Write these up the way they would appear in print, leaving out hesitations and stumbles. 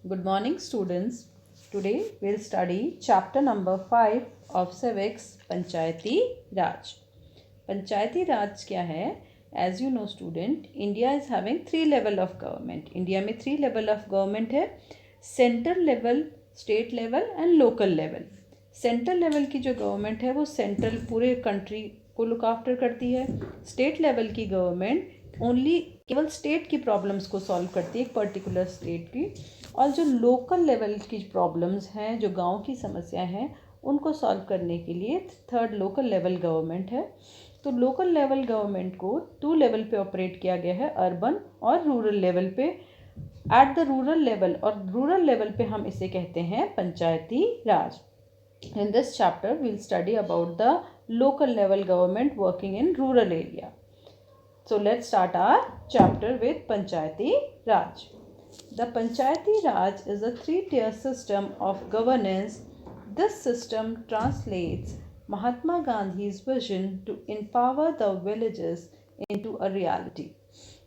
Good morning, students. Today we'll study chapter number 5 of civics, Panchayati Raj. Panchayati Raj क्या है? As you know, student, India is having 3 level of government. India में 3 level of government है, central level, state level and local level. Central level की जो government है वो central पूरे country को लुक आफ्टर करती है. स्टेट लेवल की गवर्नमेंट ओनली केवल स्टेट की प्रॉब्लम्स को सॉल्व करती है, एक पर्टिकुलर स्टेट की. और जो लोकल लेवल की प्रॉब्लम्स हैं, जो गांव की समस्या हैं, उनको सॉल्व करने के लिए थर्ड लोकल लेवल गवर्नमेंट है. तो लोकल लेवल गवर्नमेंट को 2 लेवल पे ऑपरेट किया गया है, अर्बन और रूरल लेवल पे. एट द रूरल लेवल और रूरल लेवल पे हम इसे कहते हैं पंचायती राज. In this chapter we'll study about the local level government working in rural area. So let's start our chapter with Panchayati Raj. The Panchayati Raj is a 3-tier system of governance. This system translates Mahatma Gandhi's vision to empower the villages into a reality.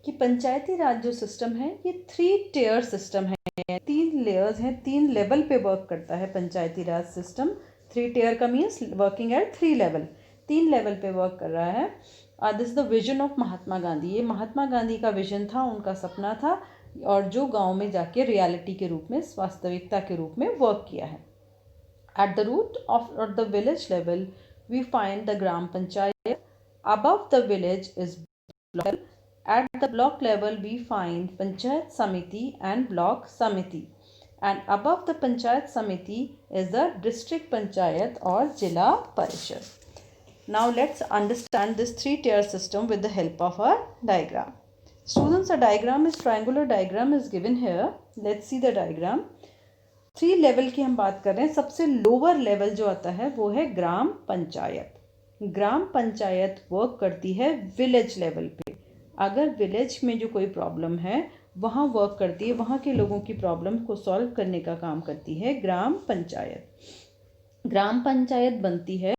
कि पंचायती राज जो system है ये 3-tier system है, 3 layers हैं, 3 level पे work करता है पंचायती राज system. 3-tier का means working at 3 level, 3 level पे वर्क कर रहा है. This is the vision of Mahatma Gandhi. ये महात्मा गांधी का विजन था, उनका सपना था, और जो गांव में जाके रियलिटी के रूप में, वास्तविकता के रूप में वर्क किया है. At the root of the village level we find the gram panchayat. Above the village is block. At the block level, we find Panchayat Samiti and Block Samiti. And above the Panchayat Samiti is the District Panchayat or Jila Parishad. Now let's understand this 3-tier system with the help of a diagram. Students, a diagram is triangular diagram is given here. Let's see the diagram. 3 level की हम बात कर रहे हैं. सबसे lower level जो आता है वो है ग्राम पंचायत. ग्राम पंचायत वर्क करती है विलेज लेवल पे. अगर विलेज में जो कोई प्रॉब्लम है वहाँ वर्क करती है, वहाँ के लोगों की प्रॉब्लम को सॉल्व करने का काम करती है ग्राम पंचायत. ग्राम पंचायत बनती है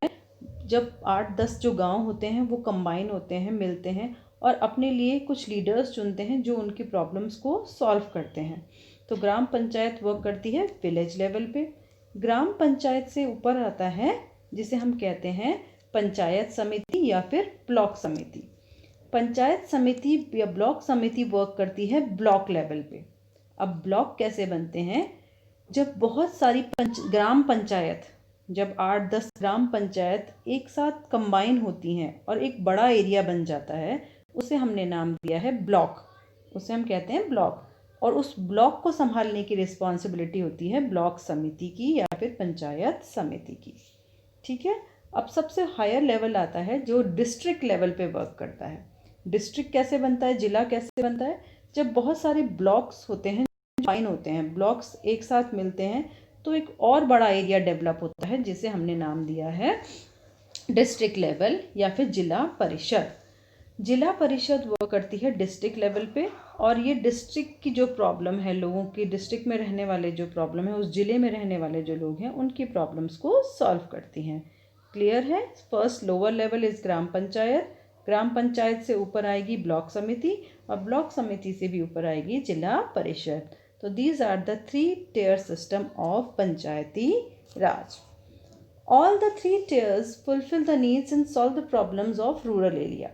जब 8-10 जो गांव होते हैं वो कंबाइन होते हैं, मिलते हैं और अपने लिए कुछ लीडर्स चुनते हैं जो उनकी प्रॉब्लम्स को सॉल्व करते हैं. तो ग्राम पंचायत वर्क करती है विलेज लेवल पे. ग्राम पंचायत से ऊपर आता है जिसे हम कहते हैं पंचायत समिति या फिर ब्लॉक समिति. पंचायत समिति या ब्लॉक समिति वर्क करती है ब्लॉक लेवल पे. अब ब्लॉक कैसे बनते हैं? जब बहुत सारी ग्राम पंचायत, जब 8-10 ग्राम पंचायत एक साथ कंबाइन होती हैं और एक बड़ा एरिया बन जाता है, उसे हमने नाम दिया है ब्लॉक. उसे हम कहते हैं ब्लॉक. और उस ब्लॉक को संभालने की रिस्पॉन्सिबिलिटी होती है ब्लॉक समिति की या फिर पंचायत समिति की. ठीक है. अब सबसे हायर लेवल आता है जो डिस्ट्रिक्ट लेवल पे वर्क करता है. डिस्ट्रिक्ट कैसे बनता है, जिला कैसे बनता है? जब बहुत सारे ब्लॉक्स होते हैं, फाइन होते हैं, ब्लॉक्स एक साथ मिलते हैं तो एक और बड़ा एरिया डेवलप होता है जिसे हमने नाम दिया है डिस्ट्रिक्ट लेवल या फिर जिला परिषद. जिला परिषद वर्क करती है डिस्ट्रिक्ट लेवल पे और ये डिस्ट्रिक्ट की जो प्रॉब्लम है, लोगों की डिस्ट्रिक्ट में रहने वाले जो प्रॉब्लम है, उस जिले में रहने वाले जो लोग हैं उनकी प्रॉब्लम्स को सॉल्व करती हैं. क्लियर है? First lower level is gram panchayat. Gram panchayat से ऊपर आएगी ब्लॉक समिति और ब्लॉक समिति से भी ऊपर आएगी जिला परिषद. तो these are the 3-tier system of Panchayati Raj. All the 3 tiers fulfil the needs and solve the problems of rural area.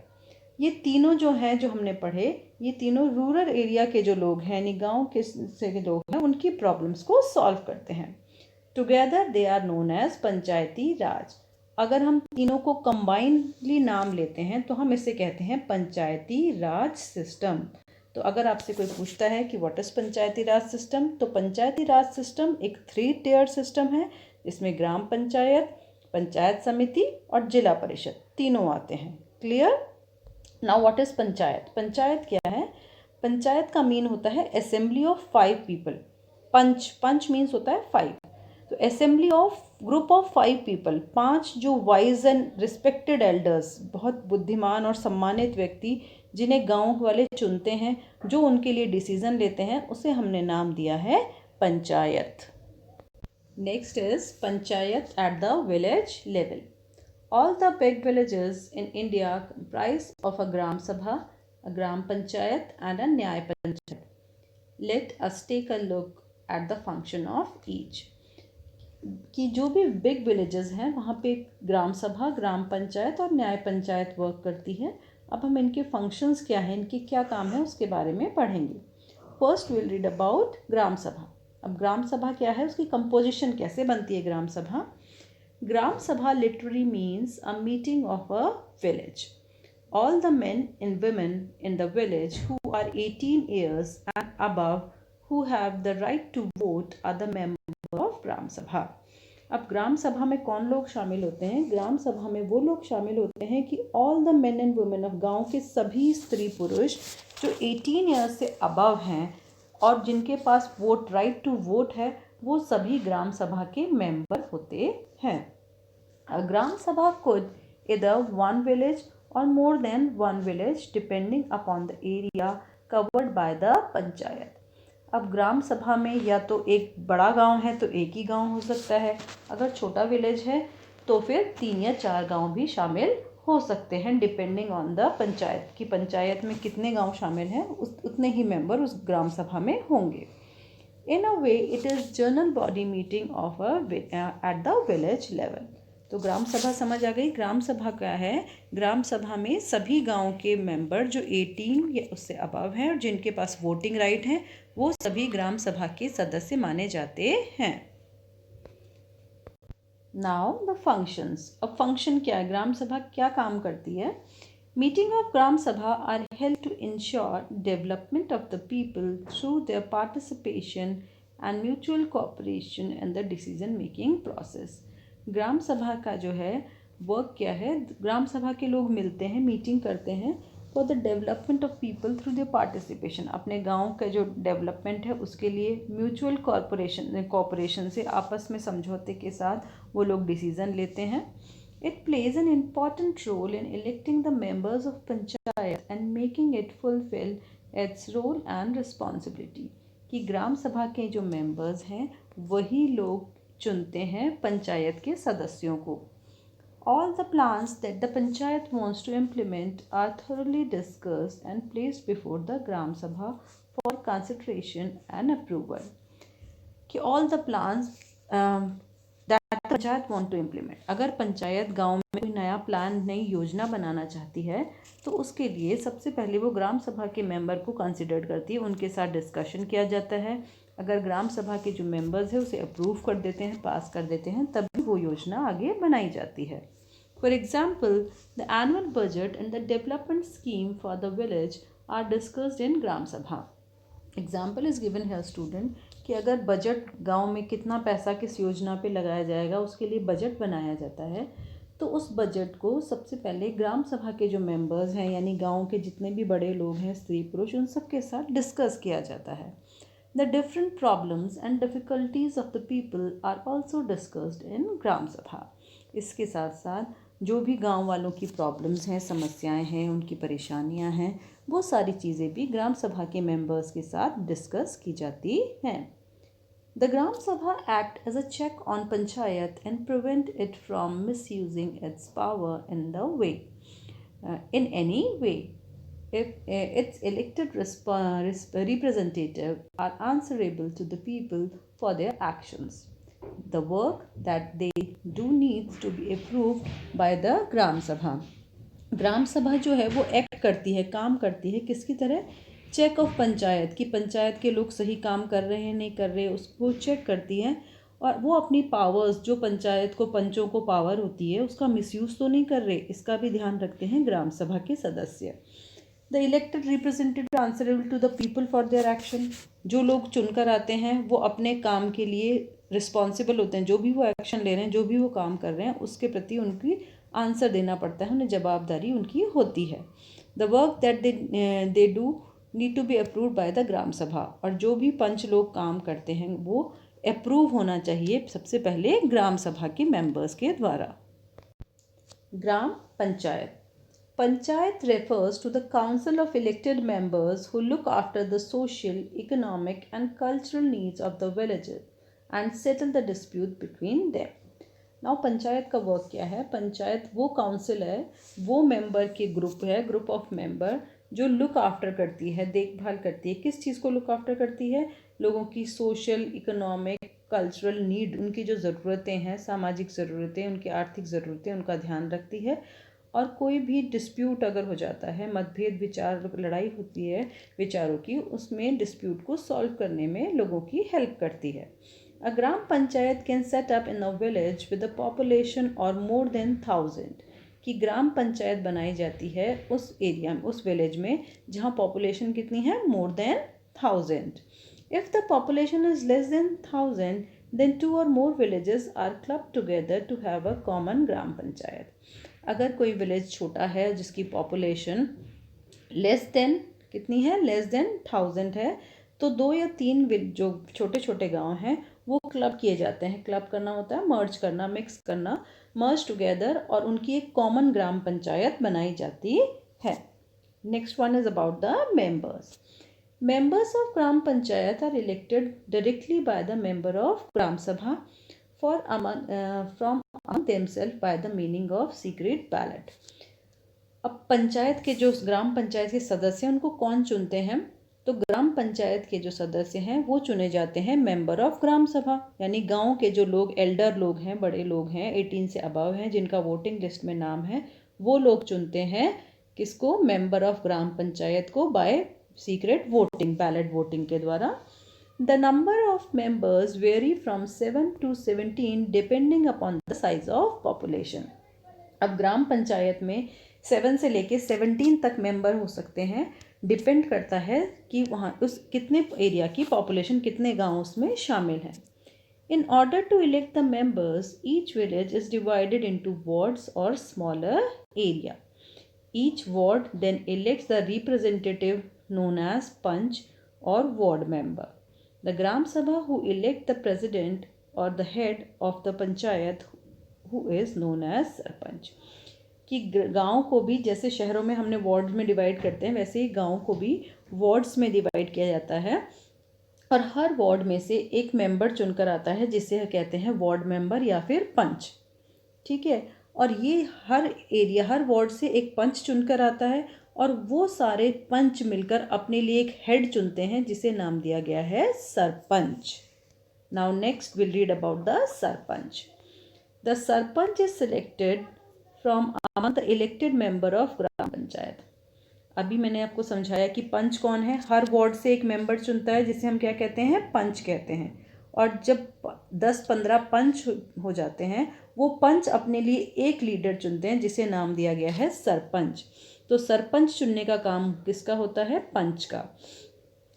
ये तीनों जो हैं जो हमने पढ़े, ये तीनों रूरल एरिया के जो लोग हैं, यानी गाँव के से लोग हैं, उनकी प्रॉब्लम्स को सॉल्व करते हैं. Together they are known as Panchayati Raj. अगर हम तीनों को कंबाइनली नाम लेते हैं तो हम इसे कहते हैं पंचायती राज सिस्टम. तो अगर आपसे कोई पूछता है कि what is Panchayati Raj system, तो पंचायती राज सिस्टम एक 3-tier सिस्टम है जिसमें ग्राम पंचायत, पंचायत समिति और जिला परिषद तीनों आते हैं. Clear? Now what is panchayat? Panchayat क्या है? पंचायत का मीन होता है assembly of 5 people. Panch means होता है 5. तो assembly of group of 5 people, 5 जो वाइज एंड रिस्पेक्टेड एल्डर्स, बहुत बुद्धिमान और सम्मानित व्यक्ति जिन्हें गांव वाले चुनते हैं, जो उनके लिए डिसीजन लेते हैं, उसे हमने नाम दिया है panchayat. Next is panchayat at the village level. All the big villages in India comprise of a gram sabha, a gram panchayat and a nyaya panchayat. Let us take a look at the function of each. कि जो भी बिग विलेजेस हैं वहाँ पे ग्राम सभा, ग्राम पंचायत और न्याय पंचायत वर्क करती है। अब हम इनके फंक्शंस क्या हैं, इनके क्या काम है, उसके बारे में पढ़ेंगे। फर्स्ट विल रीड अबाउट ग्राम सभा। अब ग्राम सभा क्या है, उसकी कंपोजिशन कैसे बनती है ग्राम सभा। ग्राम सभा literally means a meeting of a village. All the men and women in the village who are 18 years and above who have the right to vote are the members of ग्राम सभा। अब ग्राम सभा में कौन लोग शामिल होते हैं, ग्राम सभा में वो लोग शामिल होते हैं कि all the main and women of, गाँव के सभी स्त्री पुरुष जो 18 ईयर्स से अबव हैं और जिनके पास वोट, राइट टू वोट है, वो सभी ग्राम सभा के मेंबर होते हैं। A Gram Sabha could either one village or more than one village depending upon the area covered by the panchayat. अब ग्राम सभा में या तो एक बड़ा गांव है तो एक ही गांव हो सकता है, अगर छोटा विलेज है तो फिर 3 या 4 गांव भी शामिल हो सकते हैं, डिपेंडिंग ऑन द पंचायत की पंचायत में कितने गांव शामिल हैं उतने ही मेंबर उस ग्राम सभा में होंगे। In a way it is general body meeting of at the village level. तो ग्राम सभा समझ आ गई। ग्राम सभा क्या है, ग्राम सभा में सभी गांव के मेंबर जो 18 या उससे अबव हैं और जिनके पास वोटिंग राइट है वो सभी ग्राम सभा के सदस्य माने जाते हैं। Now the functions. अब फंक्शन क्या है, ग्राम सभा क्या काम करती है। Meeting of gram sabha are held to ensure development of the people through their participation and mutual cooperation in the decision making process. Gram sabha का जो है वर्क क्या है, ग्राम सभा के लोग मिलते हैं, मीटिंग करते हैं for the development of people through the participation, अपने गांव का जो डेवलपमेंट है उसके लिए म्यूचुअल कॉरपोरेशन से, आपस में समझौते के साथ वो लोग डिसीजन लेते हैं। It plays an important role in electing the members of panchayat and making it fulfil its role and responsibility. कि ग्राम सभा के जो मेंबर्स हैं वही लोग चुनते हैं पंचायत के सदस्यों को। All the plans that the panchayat wants to implement are thoroughly discussed and placed before the Gram Sabha for consideration and approval. कि all the plans that the panchayat want to implement, अगर पंचायत गांव में कोई नया plan, नई योजना बनाना चाहती है तो उसके लिए सबसे पहले वो ग्राम सभा के मेंबर को कंसिडर करती है, उनके साथ डिस्कशन किया जाता है। अगर ग्राम सभा के जो मेंबर्स हैं उसे अप्रूव कर देते हैं, पास कर देते हैं, तभी वो योजना आगे बनाई जाती है। For example the annual budget and the development scheme for the village are discussed in gram sabha. Example is given है स्टूडेंट कि अगर बजट, गांव में कितना पैसा किस योजना पे लगाया जाएगा उसके लिए बजट बनाया जाता है, तो उस बजट को सबसे पहले ग्राम सभा के जो मेंबर्स हैं यानी गांव के जितने भी बड़े लोग हैं, स्त्री पुरुष, उन सब के साथ डिस्कस किया जाता है। The different problems and difficulties of the people are also discussed in gram sabha. इसके साथ साथ जो भी गांव वालों की प्रॉब्लम्स हैं, समस्याएं हैं, उनकी परेशानियां हैं, वो सारी चीज़ें भी ग्राम सभा के मेंबर्स के साथ डिस्कस की जाती हैं। The gram sabha act as a check on panchayat and prevent it from misusing its power in the way in any way if its elected representative are answerable to the people for their actions. The work that they do needs to be approved by the ग्राम सभा। ग्राम सभा जो है वो act करती है, काम करती है किसकी तरह, चेक ऑफ पंचायत, की पंचायत के लोग सही काम कर रहे हैं नहीं कर रहे, उसको चेक करती है और वो अपनी पावर्स, जो पंचायत को, पंचों को पावर होती है, उसका मिसयूज़ तो नहीं कर रहे, इसका भी ध्यान रखते हैं ग्राम सभा के सदस्य। The elected representative answerable to the people for their action. जो लोग चुनकर आते हैं वो अपने काम के लिए रिस्पॉन्सिबल होते हैं, जो भी वो एक्शन ले रहे हैं, जो भी वो काम कर रहे हैं उसके प्रति उनकी आंसर देना पड़ता है, उन्हें जवाबदारी उनकी होती है। The work that they do need to be approved by the gram sabha. और जो भी पंच लोग काम करते हैं वो अप्रूव होना चाहिए सबसे पहले ग्राम सभा के मेंबर्स के द्वारा। ग्राम panchayat. Panchayat refers to the council of elected members who look after the social, economic and cultural needs of the villages and settle the dispute between them. Now panchayat का वर्क क्या है, पंचायत वो काउंसिल है, वो मेंबर की group है, group of member जो look after करती है, देखभाल करती है। किस चीज़ को लुक आफ्टर करती है? लोगों की सोशल, इकोनॉमिक, कल्चरल नीड, उनकी जो ज़रूरतें हैं, सामाजिक ज़रूरतें, उनकी आर्थिक ज़रूरतें, उनका ध्यान रखती है। और कोई भी डिस्प्यूट अगर हो जाता है, मतभेद, विचार, लड़ाई होती है विचारों की, उसमें डिस्प्यूट को सॉल्व करने में लोगों की हेल्प करती है। A gram panchayat can set up in a village with a population और मोर देन 1000 कि ग्राम पंचायत बनाई जाती है उस एरिया में, उस विलेज में जहाँ पॉपुलेशन कितनी है? More than 1000. If the population is less than 1000, then 2 or more villages are clubbed together to have a common ग्राम पंचायत. अगर कोई विलेज छोटा है जिसकी पॉपुलेशन लेस देन कितनी है? लेस देन 1000 है, तो 2 या 3 जो छोटे छोटे गांव हैं वो क्लब किए जाते हैं। क्लब करना होता है मर्ज करना, मिक्स करना, मर्ज टुगेदर, और उनकी एक कॉमन ग्राम पंचायत बनाई जाती है। Next one is about the members. Members of Gram Panchayat are elected directly by the member of Gram Sabha from among themselves by the meaning of secret ballot. अब पंचायत के जो ग्राम पंचायत के सदस्य हैं उनको कौन चुनते हैं? तो ग्राम पंचायत के जो सदस्य हैं वो चुने जाते हैं मेंबर ऑफ ग्राम सभा, यानी गांव के जो लोग, एल्डर लोग हैं, बड़े लोग हैं, 18 से अबव हैं, जिनका वोटिंग लिस्ट में नाम है, वो लोग चुनते हैं किसको? मेंबर ऑफ ग्राम पंचायत को by secret voting, ballot voting के द्वारा. The number of members vary from 7 to 17 depending upon the size of population. अब ग्राम पंचायत में 7 से लेके 17 तक मेंबर हो सकते हैं, डिपेंड करता है कि वहाँ उस कितने एरिया की पॉपुलेशन, कितने गांव उसमें शामिल हैं. In order to elect the members, each village is divided into wards or smaller area. Each ward then elects the representative known as Panch or ward member. The Gram Sabha who elect the president or the head of the Panchayat who is known as Sarpanch. कि गांव को भी जैसे शहरों में हमने ward में divide करते हैं, वैसे ही गांव को भी वार्ड्स में डिवाइड किया जाता है, और हर वार्ड में से एक मेंबर चुनकर आता है जिसे कहते हैं वार्ड मेंबर या फिर पंच. ठीक है, और ये हर एरिया, हर वार्ड से एक पंच चुनकर आता है, और वो सारे पंच मिलकर अपने लिए एक हेड चुनते हैं जिसे नाम दिया गया है sarpanch. Now next will read about the sarpanch. The sarpanch is selected from among the elected member of gram panchayat. अभी मैंने आपको समझाया कि पंच कौन है. हर वार्ड से एक मेंबर चुनता है जिसे हम क्या कहते हैं? पंच कहते हैं. और जब 10-15 पंच हो जाते हैं, वो पंच अपने लिए एक लीडर चुनते हैं जिसे नाम दिया गया है सरपंच. तो सरपंच चुनने का काम किसका होता है? पंच का.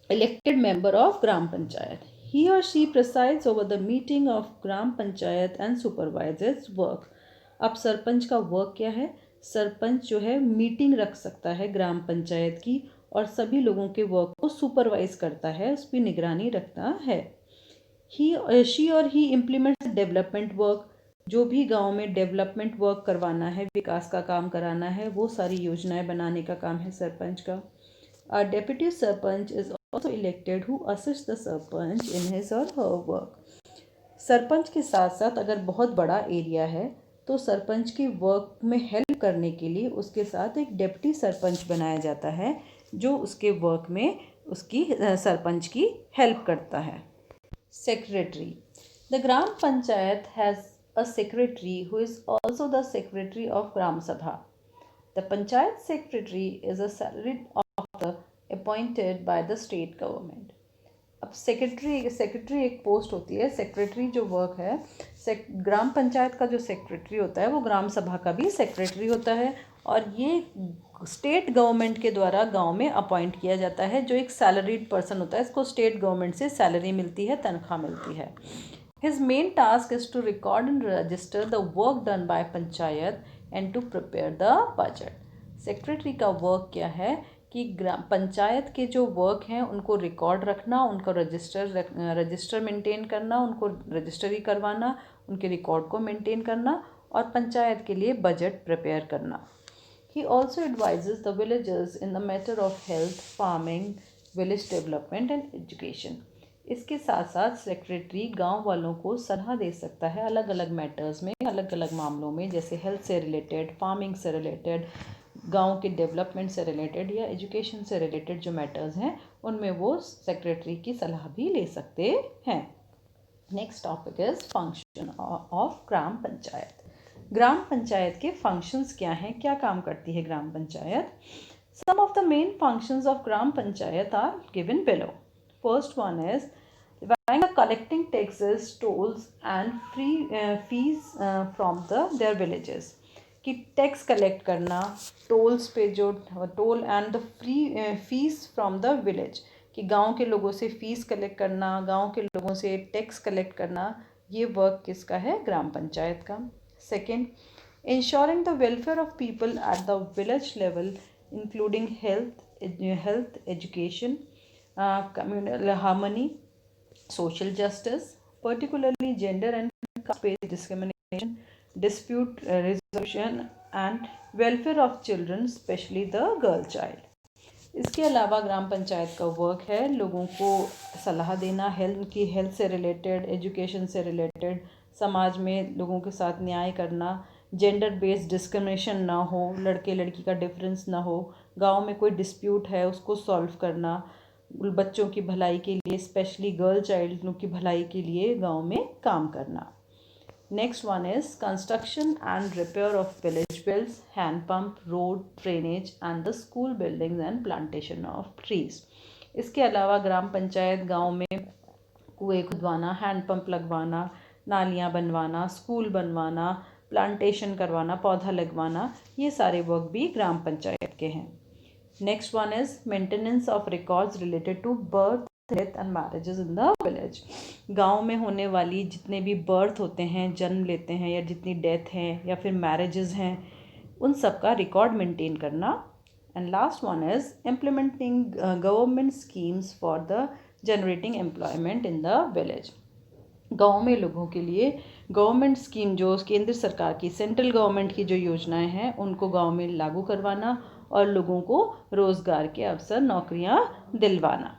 Elected member of gram panchayat. ही और she presides over the meeting of gram panchayat and supervisors work. अब सरपंच का वर्क क्या है? सरपंच जो है मीटिंग रख सकता है ग्राम पंचायत की, और सभी लोगों के वर्क को सुपरवाइज करता है, उस पर निगरानी रखता है. शी और ही इम्प्लीमेंट्स डेवलपमेंट वर्क. जो भी गांव में डेवलपमेंट वर्क करवाना है, विकास का काम कराना है, वो सारी योजनाएं बनाने का काम है सरपंच का. अ deputy sarpanch is also elected who assist the sarpanch in his और हर वर्क. सरपंच के साथ साथ अगर बहुत बड़ा एरिया है तो सरपंच की वर्क में हेल्प करने के लिए उसके साथ एक डेप्टी सरपंच बनाया जाता है जो उसके वर्क में उसकी सरपंच की हेल्प करता है. Secretary. The Gram Panchayat has a secretary who is also the secretary of Gram Sabha. The Panchayat secretary is a salaried officer appointed by the state government. अब सेक्रेटरी एक पोस्ट होती है. Secretary जो work है, ग्राम पंचायत का जो secretary होता है वो ग्राम सभा का भी सेक्रेटरी होता है, और ये स्टेट गवर्नमेंट के द्वारा गांव में अपॉइंट किया जाता है, जो एक सैलरीड पर्सन होता है. इसको स्टेट गवर्नमेंट से सैलरी मिलती है, तनख्वाह मिलती है. His main task is to record and register the work done by panchayat and to prepare the budget. Secretary का वर्क क्या है कि ग्राम पंचायत के जो वर्क हैं उनको रिकॉर्ड रखना, उनको रजिस्टर मेंटेन करना, उनको रजिस्टरी करवाना, उनके रिकॉर्ड को मेंटेन करना, और पंचायत के लिए बजट प्रिपेयर करना. He also advises the villagers in the matter of health, farming, village development and education. इसके साथ साथ सेक्रेटरी गांव वालों को सलाह दे सकता है अलग अलग मैटर्स में, अलग अलग मामलों में, जैसे हेल्थ से रिलेटेड, फार्मिंग से रिलेटेड, गांव के डेवलपमेंट से रिलेटेड या एजुकेशन से रिलेटेड जो मैटर्स हैं उनमें वो सेक्रेटरी की सलाह भी ले सकते हैं। Next topic is function of gram panchayat. Gram panchayat के फंक्शंस क्या हैं, क्या काम करती है gram panchayat? Some of the main functions of gram panchayat are given below. First one is collecting taxes, tolls and fees from their villages. कि टैक्स कलेक्ट करना, टोल्स पे जो toll and the fees from the village, कि गांव के लोगों से fees collect करना, गांव के लोगों से टैक्स कलेक्ट करना, ये वर्क किसका है? ग्राम पंचायत का। Second, ensuring the welfare of people at the village level including health, education, communal harmony, social justice, particularly gender and caste-based discrimination, dispute resolution and welfare of children, especially the girl child. इसके अलावा ग्राम पंचायत का work है लोगों को सलाह देना, health से related, education से रिलेटेड, समाज में लोगों के साथ न्याय करना, जेंडर बेस्ड डिस्क्रिमिनेशन ना हो, लड़के लड़की का डिफरेंस ना हो, गांव में कोई डिस्प्यूट है उसको सॉल्व करना, बच्चों की भलाई के लिए, स्पेशली गर्ल चाइल्ड की भलाई के लिए गांव में काम करना। Next one is construction and repair of village wells, hand pump, road, drainage and the school buildings and plantation of trees. इसके अलावा ग्राम पंचायत गांव में कुएं खुदवाना, हैंड पंप लगवाना, नालियाँ बनवाना, स्कूल बनवाना, प्लांटेशन करवाना, पौधा लगवाना, ये सारे वर्क भी ग्राम पंचायत के हैं। Next one is maintenance of records related to birth, death and marriages in the village. गांव में होने वाली जितने भी बर्थ होते हैं, जन्म लेते हैं, या जितनी डेथ हैं या फिर मैरिजेस हैं, उन सब का रिकॉर्ड मेंटेन करना। And last one is implementing government schemes for the generating employment in the village. गांव में लोगों के लिए गवर्नमेंट स्कीम, जो केंद्र सरकार की, सेंट्रल गवर्नमेंट की जो योजनाएं हैं, उनको गांव में लागू करवाना और लोगों को रोजगार के अवसर, नौकरियां दिलवाना।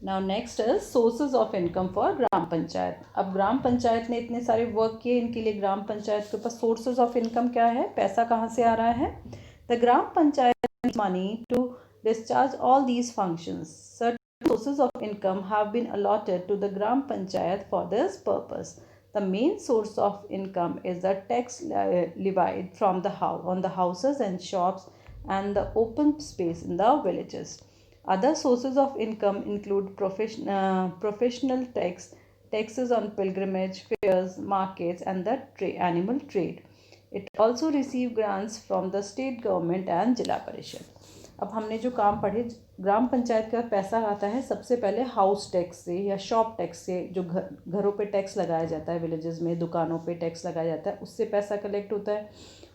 Now next is sources of income for gram panchayat. अब ग्राम पंचायत ने इतने सारे वर्क किए, इनके लिए ग्राम पंचायत के पास सोर्सेज ऑफ इनकम क्या है, पैसा कहाँ से आ रहा है? The gram panchayat money to discharge all these functions. Sources of income have been allotted to the Gram Panchayat for this purpose. The main source of income is the tax levied from on the houses and shops and the open space in the villages. Other sources of income include professional taxes on pilgrimage, fairs, markets, and the animal trade. It also receives grants from the state government and Jila Parishad. अब हमने जो काम पढ़े, ग्राम पंचायत का पैसा आता है सबसे पहले हाउस टैक्स से या शॉप टैक्स से, जो घरों पे टैक्स लगाया जाता है, विलेजेस में दुकानों पे टैक्स लगाया जाता है, उससे पैसा कलेक्ट होता है।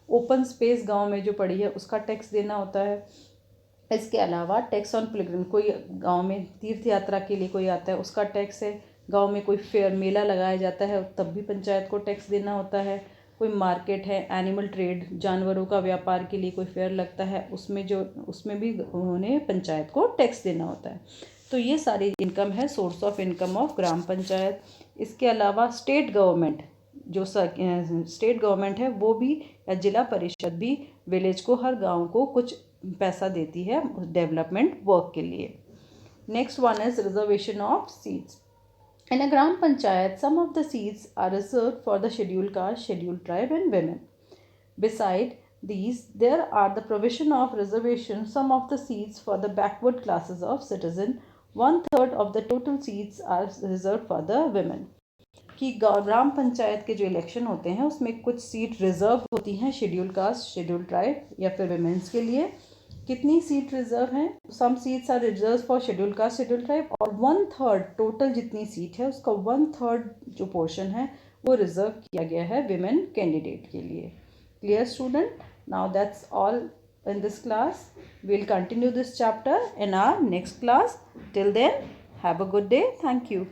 ओपन स्पेस गांव में जो पड़ी है उसका टैक्स देना होता है। इसके अलावा टैक्स ऑन पिलग्रिम, कोई गांव में तीर्थ यात्रा के लिए कोई आता है उसका टैक्स है। गांव में कोई फेयर, मेला लगाया जाता है तब भी पंचायत को टैक्स देना होता है। कोई मार्केट है, एनिमल ट्रेड, जानवरों का व्यापार के लिए कोई फेयर लगता है, उसमें भी उन्होंने पंचायत को टैक्स देना होता है। तो ये सारी इनकम है, source of income of gram panchayat. इसके अलावा स्टेट गवर्नमेंट, जो स्टेट गवर्नमेंट है वो भी, या जिला परिषद भी विलेज को, हर गांव को कुछ पैसा देती है डेवलपमेंट वर्क के लिए। Next one is reservation of seats. In a Gram Panchayat, some of the seats are reserved for the scheduled caste, scheduled tribe and women. Beside these, there are the provision of reservation, some of the seats for the backward classes of citizen. 1/3 of the total seats are reserved for the women. कि ग्राम पंचायत के जो election होते हैं उसमें कुछ seat reserve होती हैं schedule caste, schedule tribe या फिर विमेंस के लिए। कितनी सीट रिजर्व हैं? Some seats are reserve for schedule caste, schedule tribe, और 1/3 टोटल जितनी सीट है उसका 1/3 जो पोर्शन है वो रिजर्व किया गया है विमेन कैंडिडेट के लिए। Clear student? Now that's all in this class. We'll continue this chapter in our next class. Till then, have a good day. Thank you.